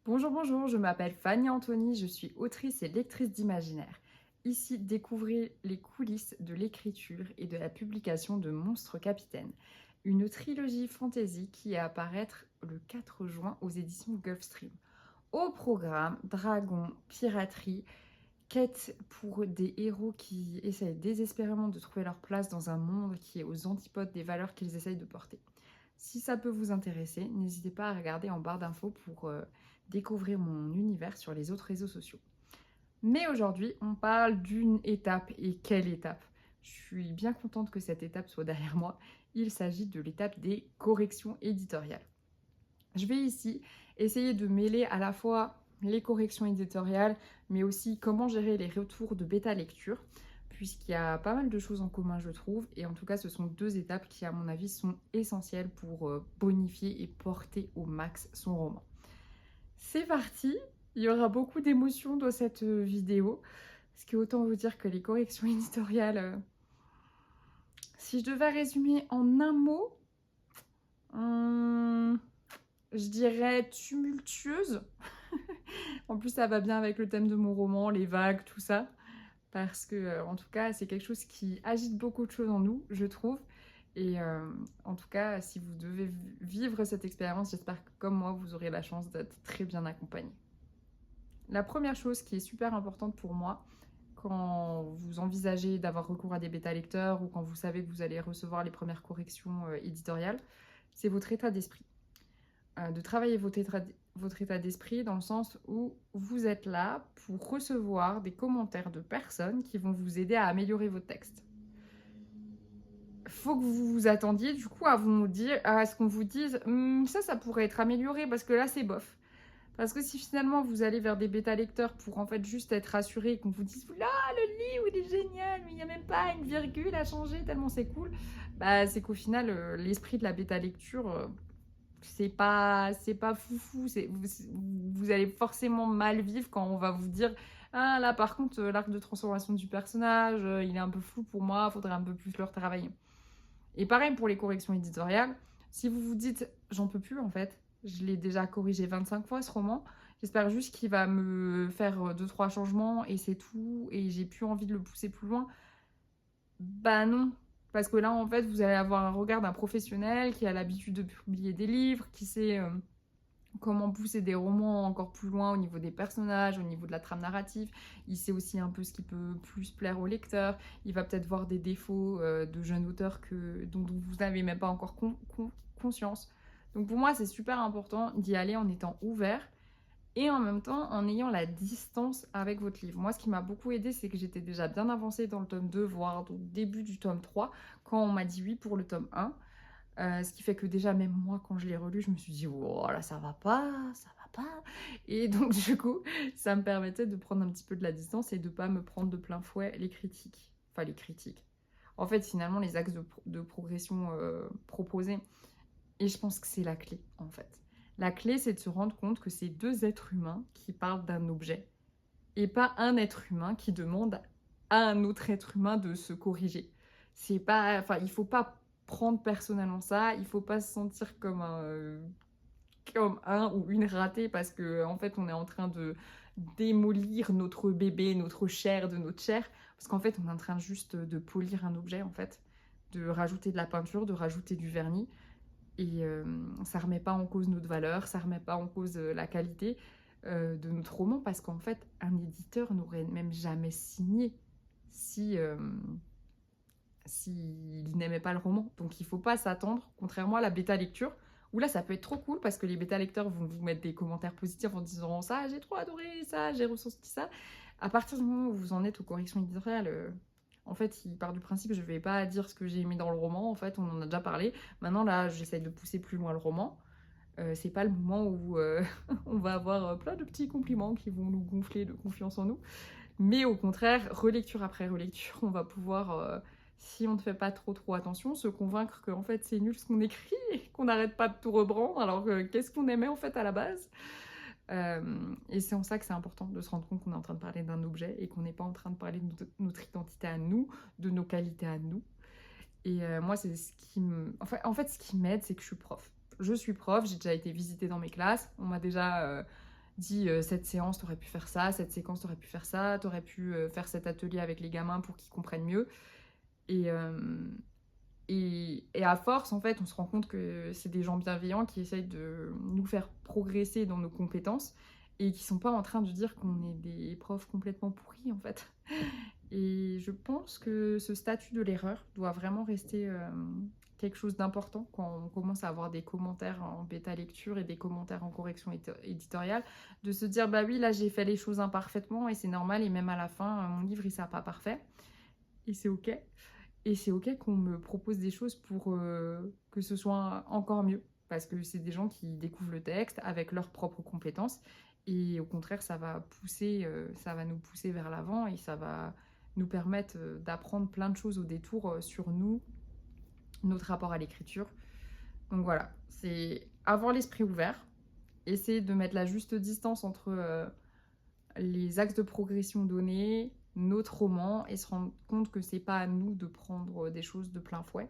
Bonjour, bonjour, je m'appelle Fanny Anthony, je suis autrice et lectrice d'imaginaire. Ici, découvrez les coulisses de l'écriture et de la publication de Monstre Capitaine, une trilogie fantasy qui est à apparaître le 4 juin aux éditions Gulfstream. Au programme, dragons, piraterie, quête pour des héros qui essayent désespérément de trouver leur place dans un monde qui est aux antipodes des valeurs qu'ils essayent de porter. Si ça peut vous intéresser, n'hésitez pas à regarder en barre d'infos pour découvrir mon univers sur les autres réseaux sociaux. Mais aujourd'hui, on parle d'une étape. Et quelle étape? Je suis bien contente que cette étape soit derrière moi. Il s'agit de l'étape des corrections éditoriales. Je vais ici essayer de mêler à la fois les corrections éditoriales, mais aussi comment gérer les retours de bêta lecture, puisqu'il y a pas mal de choses en commun, je trouve. Et en tout cas, ce sont deux étapes qui, à mon avis, sont essentielles pour bonifier et porter au max son roman. C'est parti. Il y aura beaucoup d'émotions dans cette vidéo, ce qui est autant vous dire que les corrections éditoriales, si je devais résumer en un mot, je dirais tumultueuse. En plus, ça va bien avec le thème de mon roman, les vagues, tout ça. Parce que, en tout cas, c'est quelque chose qui agite beaucoup de choses en nous, je trouve. Et en tout cas, si vous devez vivre cette expérience, j'espère que comme moi, vous aurez la chance d'être très bien accompagné. La première chose qui est super importante pour moi, quand vous envisagez d'avoir recours à des bêta-lecteurs ou quand vous savez que vous allez recevoir les premières corrections éditoriales, c'est votre état d'esprit. De travailler votre état d'esprit dans le sens où vous êtes là pour recevoir des commentaires de personnes qui vont vous aider à améliorer votre texte. Faut que vous vous attendiez du coup à vous dire, à ce qu'on vous dise ça pourrait être amélioré parce que là c'est bof. Parce que si finalement vous allez vers des bêta lecteurs pour en fait juste être rassuré et qu'on vous dise là le livre il est génial mais il n'y a même pas une virgule à changer tellement c'est cool, bah c'est qu'au final l'esprit de la bêta lecture c'est pas foufou, vous allez forcément mal vivre quand on va vous dire ah là par contre l'arc de transformation du personnage il est un peu flou pour moi, faudrait un peu plus le retravailler. Et pareil pour les corrections éditoriales, si vous vous dites j'en peux plus en fait, je l'ai déjà corrigé 25 fois ce roman, j'espère juste qu'il va me faire 2-3 changements et c'est tout et j'ai plus envie de le pousser plus loin, bah non. Parce que là, en fait, vous allez avoir un regard d'un professionnel qui a l'habitude de publier des livres, qui sait comment pousser des romans encore plus loin au niveau des personnages, au niveau de la trame narrative. Il sait aussi un peu ce qui peut plus plaire au lecteur. Il va peut-être voir des défauts de jeunes auteurs dont vous n'avez même pas encore conscience. Donc pour moi, c'est super important d'y aller en étant ouvert et en même temps en ayant la distance avec votre livre. Moi, ce qui m'a beaucoup aidé, c'est que j'étais déjà bien avancée dans le tome 2, voire au début du tome 3, quand on m'a dit oui pour le tome 1. Ce qui fait que déjà, même moi, quand je l'ai relu, je me suis dit, oh là, ça va pas, ça va pas. Et donc, du coup, ça me permettait de prendre un petit peu de la distance et de pas me prendre de plein fouet les critiques. Enfin, les critiques. En fait, finalement, les axes de progression proposés. Et je pense que c'est la clé, en fait. La clé, c'est de se rendre compte que c'est deux êtres humains qui parlent d'un objet et pas un être humain qui demande à un autre être humain de se corriger. C'est pas, enfin, il faut pas prendre personnellement ça, il faut pas se sentir comme un ou une ratée parce que en fait on est en train de démolir notre bébé, notre chair de notre chair, parce qu'en fait on est en train juste de polir un objet en fait, de rajouter de la peinture, de rajouter du vernis, et ça remet pas en cause notre valeur, ça remet pas en cause la qualité de notre roman, parce qu'en fait, un éditeur n'aurait même jamais signé si s'il n'aimait pas le roman. Donc il faut pas s'attendre, contrairement à la bêta lecture, où là ça peut être trop cool, parce que les bêta lecteurs vont vous mettre des commentaires positifs en disant ça, j'ai trop adoré ça, j'ai ressenti ça. À partir du moment où vous en êtes aux corrections éditoriales, en fait, il part du principe, je vais pas dire ce que j'ai aimé dans le roman, en fait, on en a déjà parlé. Maintenant, là, j'essaye de pousser plus loin le roman. C'est pas le moment où on va avoir plein de petits compliments qui vont nous gonfler de confiance en nous. Mais au contraire, relecture après relecture, on va pouvoir, si on ne fait pas trop attention, se convaincre qu'en fait c'est nul ce qu'on écrit et qu'on n'arrête pas de tout reprendre. Alors qu'est-ce qu'on aimait en fait à la base? Et c'est en ça que c'est important de se rendre compte qu'on est en train de parler d'un objet et qu'on n'est pas en train de parler de notre identité à nous, de nos qualités à nous. Et moi, c'est ce qui me... En fait, ce qui m'aide, c'est que je suis prof. Je suis prof, j'ai déjà été visitée dans mes classes. On m'a déjà dit cette séance, t'aurais pu faire ça, cette séquence, t'aurais pu faire ça, t'aurais pu faire cet atelier avec les gamins pour qu'ils comprennent mieux. Et, et à force, en fait, on se rend compte que c'est des gens bienveillants qui essayent de nous faire progresser dans nos compétences et qui sont pas en train de dire qu'on est des profs complètement pourris, en fait. Et je pense que ce statut de l'erreur doit vraiment rester quelque chose d'important quand on commence à avoir des commentaires en bêta lecture et des commentaires en correction éditoriale, de se dire bah oui, là j'ai fait les choses imparfaitement et c'est normal, et même à la fin, mon livre il sera pas parfait et c'est ok. Et c'est ok qu'on me propose des choses pour que ce soit encore mieux, parce que c'est des gens qui découvrent le texte avec leurs propres compétences, et au contraire, ça va pousser, ça va nous pousser vers l'avant, et ça va nous permettre d'apprendre plein de choses au détour sur nous, notre rapport à l'écriture. Donc voilà, c'est avoir l'esprit ouvert, essayer de mettre la juste distance entre les axes de progression donnés, notre roman, et se rendre compte que c'est pas à nous de prendre des choses de plein fouet.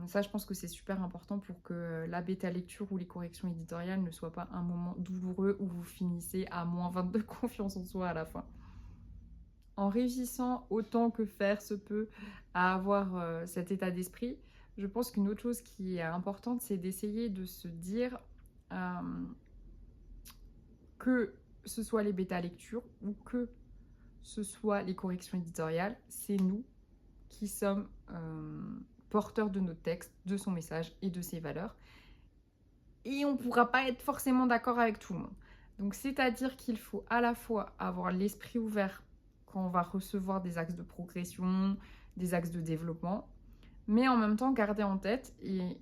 Ça, je pense que c'est super important pour que la bêta lecture ou les corrections éditoriales ne soient pas un moment douloureux où vous finissez à moins 22 confiance en soi à la fin. En réussissant autant que faire se peut à avoir cet état d'esprit, je pense qu'une autre chose qui est importante, c'est d'essayer de se dire que ce soit les bêta lectures ou que ce soit les corrections éditoriales, c'est nous qui sommes porteurs de notre texte, de son message et de ses valeurs. Et on ne pourra pas être forcément d'accord avec tout le monde. Donc c'est-à-dire qu'il faut à la fois avoir l'esprit ouvert quand on va recevoir des axes de progression, des axes de développement, mais en même temps garder en tête, et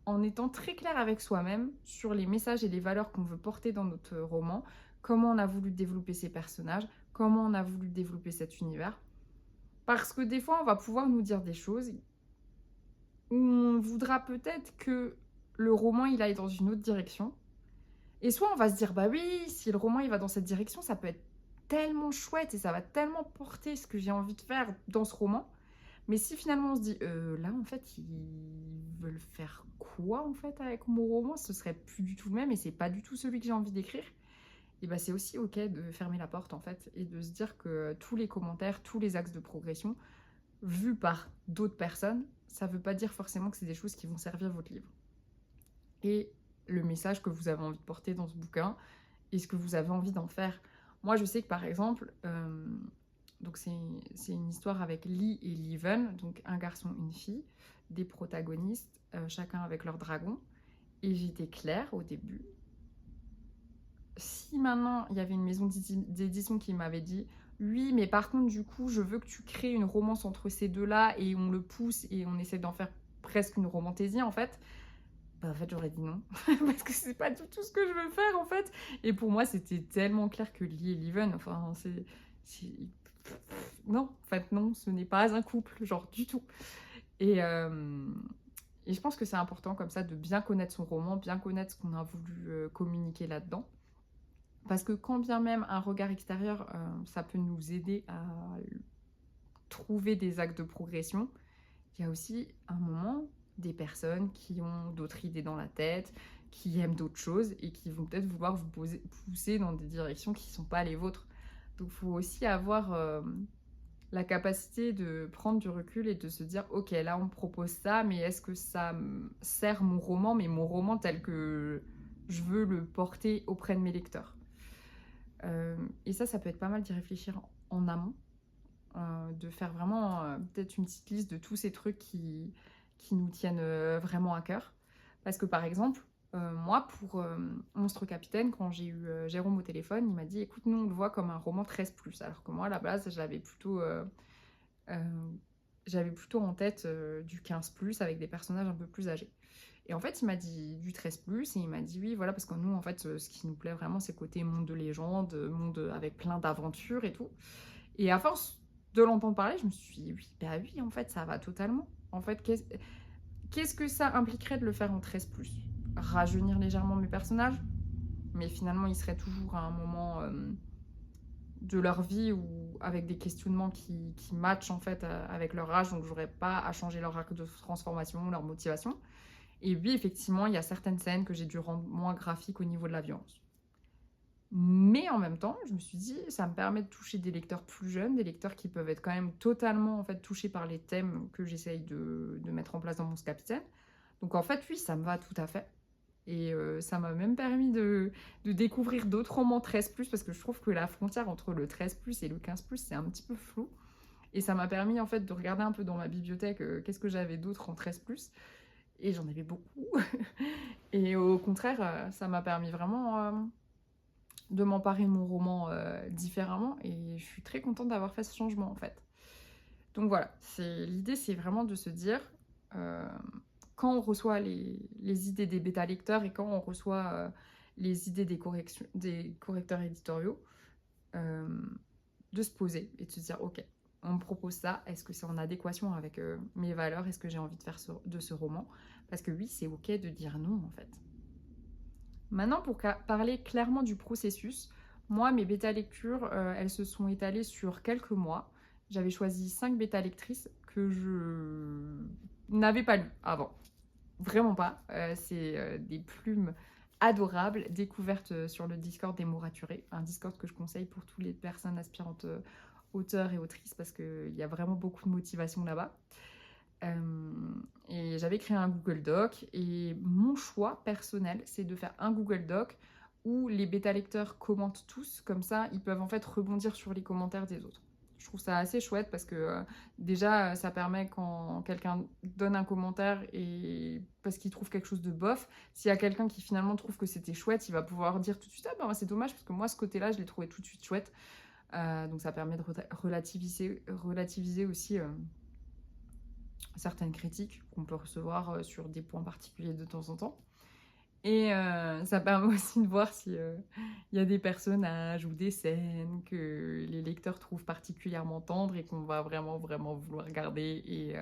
en étant très clair avec soi-même sur les messages et les valeurs qu'on veut porter dans notre roman, comment on a voulu développer ces personnages, comment on a voulu développer cet univers. Parce que des fois, on va pouvoir nous dire des choses où on voudra peut-être que le roman il aille dans une autre direction. Et soit on va se dire, bah oui, si le roman il va dans cette direction, ça peut être tellement chouette et ça va tellement porter ce que j'ai envie de faire dans ce roman. Mais si finalement on se dit, là en fait, ils veulent faire quoi en fait avec mon roman, ce serait plus du tout le même et c'est pas du tout celui que j'ai envie d'écrire. Et bah c'est aussi ok de fermer la porte en fait et de se dire que tous les commentaires, tous les axes de progression vus par d'autres personnes, ça veut pas dire forcément que c'est des choses qui vont servir votre livre. Et le message que vous avez envie de porter dans ce bouquin et ce que vous avez envie d'en faire. Moi je sais que par exemple, donc c'est une histoire avec Lee et Leven, donc un garçon, une fille, des protagonistes, chacun avec leur dragon. Et j'étais claire au début. Si maintenant il y avait une maison d'édition qui m'avait dit oui, mais par contre du coup je veux que tu crées une romance entre ces deux-là et on le pousse et on essaie d'en faire presque une romantaisie en fait, bah en fait j'aurais dit non parce que c'est pas du tout ce que je veux faire en fait. Et pour moi c'était tellement clair que Lee et Leven, enfin c'est... non, en fait non, ce n'est pas un couple, genre du tout. Et je pense que c'est important comme ça de bien connaître son roman, bien connaître ce qu'on a voulu communiquer là-dedans. Parce que quand bien même un regard extérieur, ça peut nous aider à trouver des axes de progression, il y a aussi un moment des personnes qui ont d'autres idées dans la tête, qui aiment d'autres choses et qui vont peut-être vouloir vous pousser dans des directions qui ne sont pas les vôtres. Donc il faut aussi avoir la capacité de prendre du recul et de se dire ok, là on me propose ça, mais est-ce que ça sert mon roman, mais mon roman tel que je veux le porter auprès de mes lecteurs. Et ça peut être pas mal d'y réfléchir en amont, de faire vraiment peut-être une petite liste de tous ces trucs qui nous tiennent vraiment à cœur. Parce que par exemple, moi pour Monstre Capitaine, quand j'ai eu Jérôme au téléphone, il m'a dit écoute, nous on le voit comme un roman 13+, alors que moi à la base j'avais plutôt en tête du 15+, avec des personnages un peu plus âgés. Et en fait, il m'a dit du 13+, et il m'a dit oui, voilà, parce que nous, en fait, ce qui nous plaît vraiment, c'est côté monde de légende, monde avec plein d'aventures et tout. Et à force de l'entendre parler, je me suis dit oui, bah oui, en fait, ça va totalement. En fait, qu'est-ce que ça impliquerait de le faire en 13+? Rajeunir légèrement mes personnages, mais finalement, ils seraient toujours à un moment de leur vie ou avec des questionnements qui matchent en fait avec leur âge, donc j'aurais pas à changer leur arc de transformation, leur motivation. Et oui, effectivement, il y a certaines scènes que j'ai dû rendre moins graphiques au niveau de la violence. Mais en même temps, je me suis dit, ça me permet de toucher des lecteurs plus jeunes, des lecteurs qui peuvent être quand même totalement en fait, touchés par les thèmes que j'essaye de mettre en place dans mon capitaine. Donc en fait, oui, ça me va tout à fait. Et ça m'a même permis de découvrir d'autres romans 13+, parce que je trouve que la frontière entre le 13+, et le 15+, c'est un petit peu flou. Et ça m'a permis en fait de regarder un peu dans ma bibliothèque qu'est-ce que j'avais d'autre en 13+. Et j'en avais beaucoup. Et au contraire, ça m'a permis vraiment de m'emparer de mon roman différemment. Et je suis très contente d'avoir fait ce changement en fait. Donc voilà, l'idée c'est vraiment de se dire, euh, quand on reçoit les idées des bêta-lecteurs et quand on reçoit les idées des correcteurs éditoriaux, euh, de se poser et de se dire, ok, on me propose ça, est-ce que c'est en adéquation avec mes valeurs, est-ce que j'ai envie de faire de ce roman? Parce que oui, c'est ok de dire non en fait. Maintenant, pour parler clairement du processus, moi, mes bêta-lectures, elles se sont étalées sur quelques mois. J'avais choisi 5 bêta-lectrices que je n'avais pas lues avant. Vraiment pas. C'est des plumes adorables, découvertes sur le Discord des mots raturés. Un Discord que je conseille pour toutes les personnes aspirantes auteurs et autrices parce qu'il y a vraiment beaucoup de motivation là-bas. Et j'avais créé un Google Doc et mon choix personnel, c'est de faire un Google Doc où les bêta-lecteurs commentent tous, comme ça ils peuvent en fait rebondir sur les commentaires des autres. Je trouve ça assez chouette parce que déjà ça permet quand quelqu'un donne un commentaire et parce qu'il trouve quelque chose de bof, s'il y a quelqu'un qui finalement trouve que c'était chouette, il va pouvoir dire tout de suite ah ben c'est dommage parce que moi ce côté-là je l'ai trouvé tout de suite chouette. Donc ça permet de relativiser aussi certaines critiques qu'on peut recevoir sur des points particuliers de temps en temps. Et ça permet aussi de voir si y a des personnages ou des scènes que les lecteurs trouvent particulièrement tendres et qu'on va vraiment vouloir garder et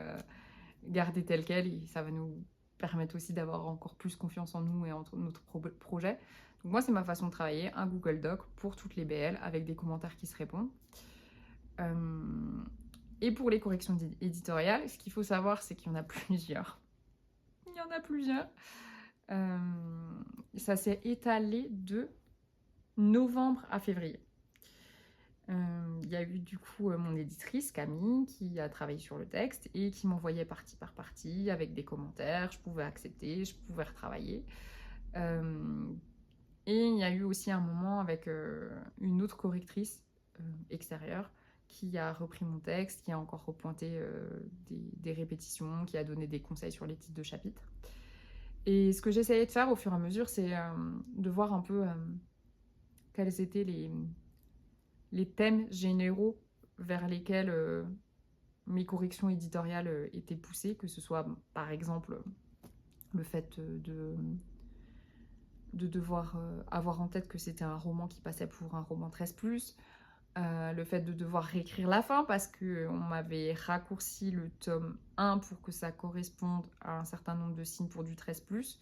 garder tel quel. Et ça va nous permettre aussi d'avoir encore plus confiance en nous et en notre projet. Donc moi, c'est ma façon de travailler, un Google Doc pour toutes les BL avec des commentaires qui se répondent. Et pour les corrections éditoriales, ce qu'il faut savoir, c'est qu'il y en a plusieurs. Il y en a plusieurs. Ça s'est étalé de novembre à février. Il y a eu du coup mon éditrice Camille qui a travaillé sur le texte et qui m'envoyait partie par partie avec des commentaires. Je pouvais accepter, je pouvais retravailler. Et il y a eu aussi un moment avec une autre correctrice extérieure qui a repris mon texte, qui a encore repointé des répétitions, qui a donné des conseils sur les titres de chapitres. Et ce que j'essayais de faire au fur et à mesure, c'est de voir un peu quels étaient les thèmes généraux vers lesquels mes corrections éditoriales étaient poussées, que ce soit par exemple le fait de devoir avoir en tête que c'était un roman qui passait pour un roman 13+, le fait de devoir réécrire la fin parce qu'on m'avait raccourci le tome 1 pour que ça corresponde à un certain nombre de signes pour du 13+,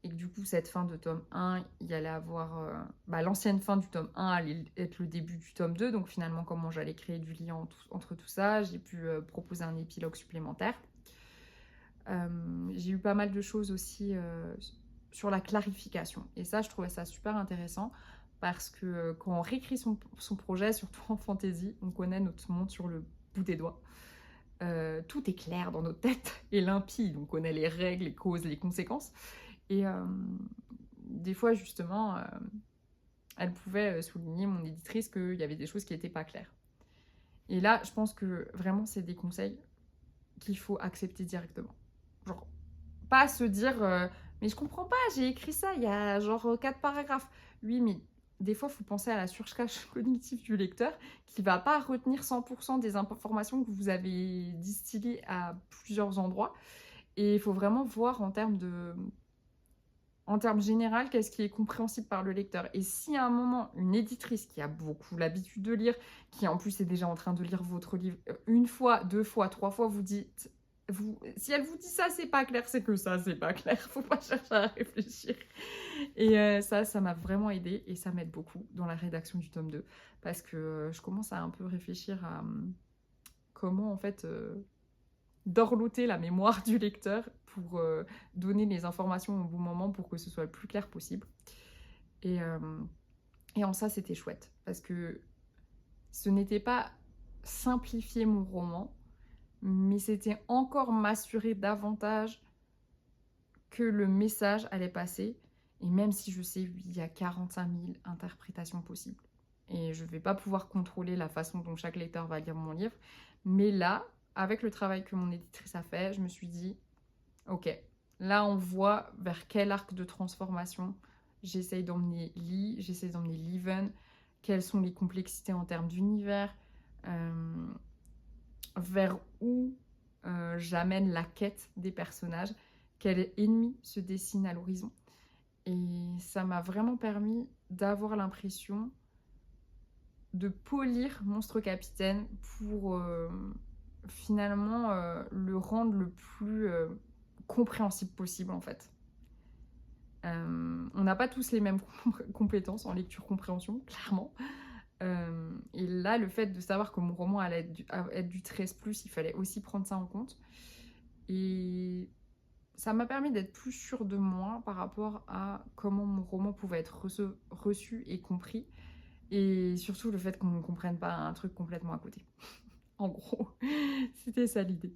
et que du coup cette fin de tome 1, il y allait avoir l'ancienne fin du tome 1 allait être le début du tome 2, donc finalement comment j'allais créer du lien entre tout ça, j'ai pu proposer un épilogue supplémentaire. J'ai eu pas mal de choses aussi sur la clarification, et ça je trouvais ça super intéressant parce que quand on réécrit son projet, surtout en fantasy, on connaît notre monde sur le bout des doigts. Tout est clair dans notre tête et limpide, on connaît les règles, les causes, les conséquences. Et des fois, justement, elle pouvait souligner, mon éditrice, qu'il y avait des choses qui n'étaient pas claires. Et là, je pense que vraiment, c'est des conseils qu'il faut accepter directement. Genre, pas se dire mais je comprends pas, j'ai écrit ça, il y a genre 4 paragraphes. Oui, mais des fois, il faut penser à la surcharge cognitive du lecteur qui va pas retenir 100% des informations que vous avez distillées à plusieurs endroits. Et il faut vraiment voir en termes général, qu'est-ce qui est compréhensible par le lecteur. Et si à un moment, une éditrice qui a beaucoup l'habitude de lire, qui en plus est déjà en train de lire votre livre une fois, 2 fois, 3 fois, vous dites... si elle vous dit ça, c'est pas clair, c'est que ça, c'est pas clair. Faut pas chercher à réfléchir. Et ça m'a vraiment aidé et ça m'aide beaucoup dans la rédaction du tome 2. Parce que je commence à un peu réfléchir à comment, en fait, d'orloter la mémoire du lecteur pour donner les informations au bon moment pour que ce soit le plus clair possible. Et en ça, c'était chouette, parce que ce n'était pas simplifier mon roman, mais c'était encore m'assurer davantage que le message allait passer. Et même si je sais, il y a 45 000 interprétations possibles. Et je ne vais pas pouvoir contrôler la façon dont chaque lecteur va lire mon livre. Mais là, avec le travail que mon éditrice a fait, je me suis dit, ok, là on voit vers quel arc de transformation j'essaye d'emmener Lee, j'essaye d'emmener Leven, quelles sont les complexités en termes d'univers, vers où j'amène la quête des personnages, quel ennemi se dessine à l'horizon. Et ça m'a vraiment permis d'avoir l'impression de polir Monstre Capitaine pour finalement le rendre le plus compréhensible possible en fait. On n'a pas tous les mêmes compétences en lecture-compréhension, clairement. Et là, le fait de savoir que mon roman allait être du 13+, il fallait aussi prendre ça en compte. Et ça m'a permis d'être plus sûre de moi par rapport à comment mon roman pouvait être reçu et compris. Et surtout le fait qu'on ne comprenne pas un truc complètement à côté. En gros, c'était ça l'idée.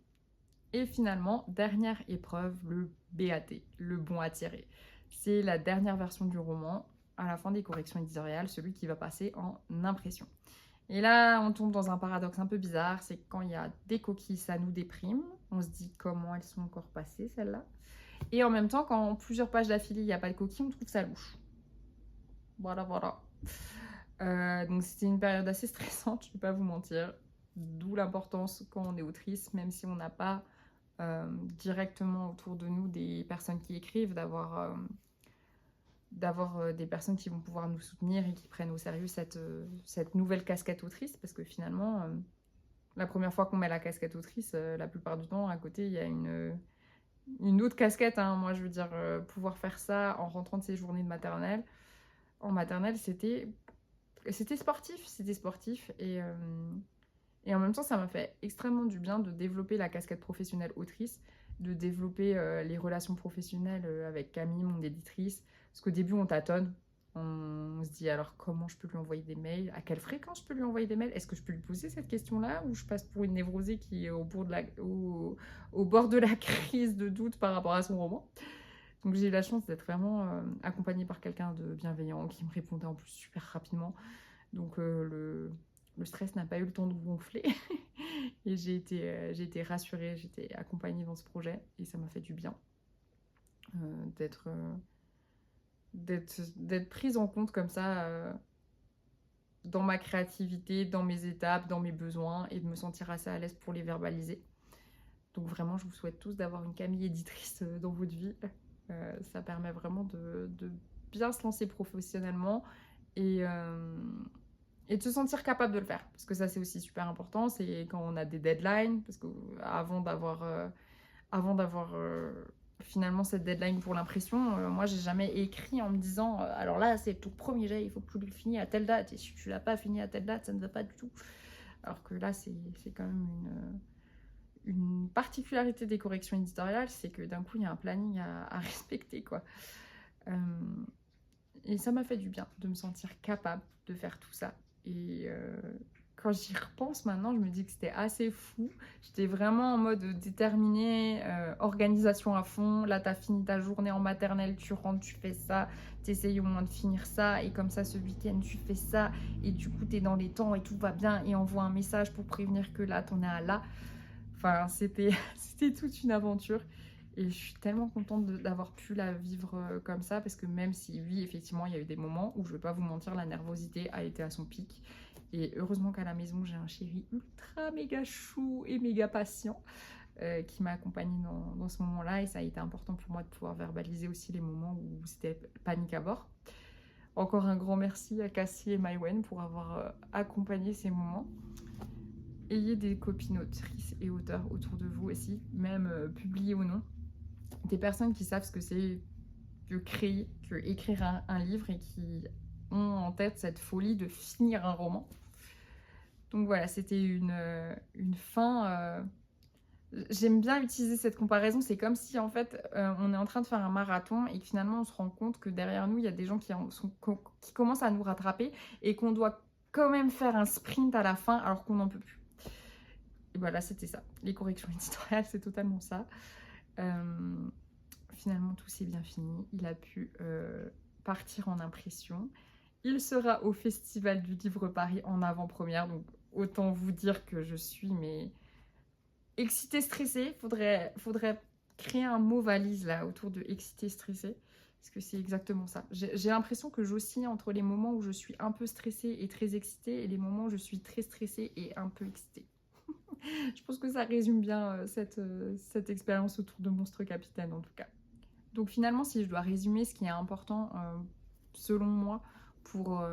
Et finalement, dernière épreuve, le BAT, le bon à tirer. C'est la dernière version du roman, à la fin des corrections éditoriales, celui qui va passer en impression. Et là, on tombe dans un paradoxe un peu bizarre, c'est que quand il y a des coquilles, ça nous déprime. On se dit comment elles sont encore passées, celles-là. Et en même temps, quand plusieurs pages d'affilée, il n'y a pas de coquilles, on trouve ça louche. Voilà, voilà. Donc c'était une période assez stressante, je ne vais pas vous mentir. D'où l'importance quand on est autrice, même si on n'a pas directement autour de nous des personnes qui écrivent, d'avoir des personnes qui vont pouvoir nous soutenir et qui prennent au sérieux cette nouvelle casquette autrice, parce que finalement, la première fois qu'on met la casquette autrice, la plupart du temps, à côté, il y a une autre casquette. Hein. Moi, je veux dire, pouvoir faire ça en rentrant de ses journées de maternelle. En maternelle, c'était sportif. Et en même temps, ça m'a fait extrêmement du bien de développer la casquette professionnelle autrice, de développer les relations professionnelles avec Camille, mon éditrice. Parce qu'au début, on tâtonne. On se dit alors comment je peux lui envoyer des mails, à quelle fréquence je peux lui envoyer des mails, est-ce que je peux lui poser cette question-là ou je passe pour une névrosée qui est au bord de la crise de doute par rapport à son roman. Donc j'ai eu la chance d'être vraiment accompagnée par quelqu'un de bienveillant qui me répondait en plus super rapidement. Donc le stress n'a pas eu le temps de gonfler et j'ai été rassurée, j'ai été accompagnée dans ce projet et ça m'a fait du bien d'être prise en compte comme ça dans ma créativité, dans mes étapes, dans mes besoins et de me sentir assez à l'aise pour les verbaliser. Donc vraiment, je vous souhaite tous d'avoir une Camille éditrice dans votre vie. Ça permet vraiment de bien se lancer professionnellement et de se sentir capable de le faire. Parce que ça, c'est aussi super important. C'est quand on a des deadlines. Parce que avant d'avoir finalement cette deadline pour l'impression, moi, j'ai jamais écrit en me disant alors là, c'est ton premier jet, il faut que tu le finis à telle date. Et si tu l'as pas fini à telle date, ça ne va pas du tout. Alors que là, c'est quand même une particularité des corrections éditoriales, c'est que d'un coup, il y a un planning à respecter, quoi. Et ça m'a fait du bien de me sentir capable de faire tout ça. Et quand j'y repense maintenant, je me dis que c'était assez fou. J'étais vraiment en mode déterminée, organisation à fond. Là, t'as fini ta journée en maternelle, tu rentres, tu fais ça. T'essayes au moins de finir ça. Et comme ça, ce week-end, tu fais ça. Et du coup, t'es dans les temps et tout va bien. Et envoie un message pour prévenir que là, t'en es à là. Enfin, c'était toute une aventure. Et je suis tellement contente d'avoir pu la vivre comme ça, parce que même si, oui, effectivement, il y a eu des moments où, je ne vais pas vous mentir, la nervosité a été à son pic. Et heureusement qu'à la maison, j'ai un chéri ultra méga chou et méga patient qui m'a accompagnée dans ce moment-là. Et ça a été important pour moi de pouvoir verbaliser aussi les moments où c'était panique à bord. Encore un grand merci à Cassie et Maïwen pour avoir accompagné ces moments. Ayez des copines autrices et auteurs autour de vous aussi, même publiés ou non. Des personnes qui savent ce que c'est que créer, que écrire un livre et qui ont en tête cette folie de finir un roman. Donc voilà, c'était une fin j'aime bien utiliser cette comparaison. C'est comme si, en fait, on est en train de faire un marathon et que finalement, on se rend compte que derrière nous, il y a des gens qui commencent à nous rattraper et qu'on doit quand même faire un sprint à la fin alors qu'on n'en peut plus. Et voilà, c'était ça. Les corrections éditoriales, c'est totalement ça. Finalement, tout s'est bien fini. Il a pu partir en impression. Il sera au Festival du Livre Paris en avant-première. Donc, autant vous dire que je suis excitée, stressée. Faudrait créer un mot valise là autour de excitée, stressée. Parce que c'est exactement ça. J'ai l'impression que j'oscille entre les moments où je suis un peu stressée et très excitée et les moments où je suis très stressée et un peu excitée. Je pense que ça résume bien cette expérience autour de Monstre Capitaine en tout cas. Donc finalement, si je dois résumer ce qui est important selon moi pour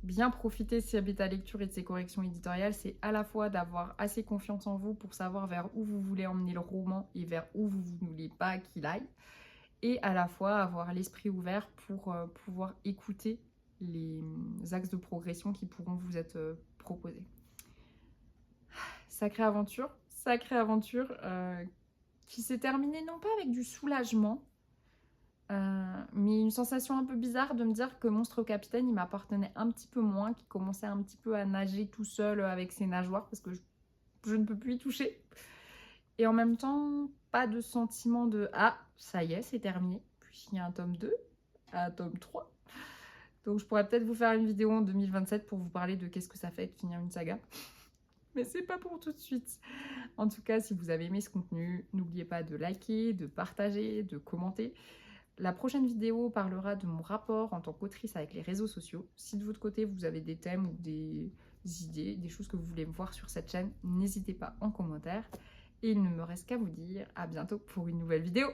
bien profiter de ces bêta lectures et de ces corrections éditoriales, c'est à la fois d'avoir assez confiance en vous pour savoir vers où vous voulez emmener le roman et vers où vous ne voulez pas qu'il aille, et à la fois avoir l'esprit ouvert pour pouvoir écouter les axes de progression qui pourront vous être proposés. Sacrée aventure qui s'est terminée non pas avec du soulagement, mais une sensation un peu bizarre de me dire que Monstre Capitaine, il m'appartenait un petit peu moins, qu'il commençait un petit peu à nager tout seul avec ses nageoires parce que je ne peux plus y toucher. Et en même temps, pas de sentiment de « Ah, ça y est, c'est terminé ». Puisqu'il y a un tome 2, un tome 3. Donc je pourrais peut-être vous faire une vidéo en 2027 pour vous parler de qu'est-ce que ça fait de finir une saga. Mais c'est pas pour tout de suite. En tout cas, si vous avez aimé ce contenu, n'oubliez pas de liker, de partager, de commenter. La prochaine vidéo parlera de mon rapport en tant qu'autrice avec les réseaux sociaux. Si de votre côté, vous avez des thèmes ou des idées, des choses que vous voulez me voir sur cette chaîne, n'hésitez pas en commentaire. Et il ne me reste qu'à vous dire à bientôt pour une nouvelle vidéo.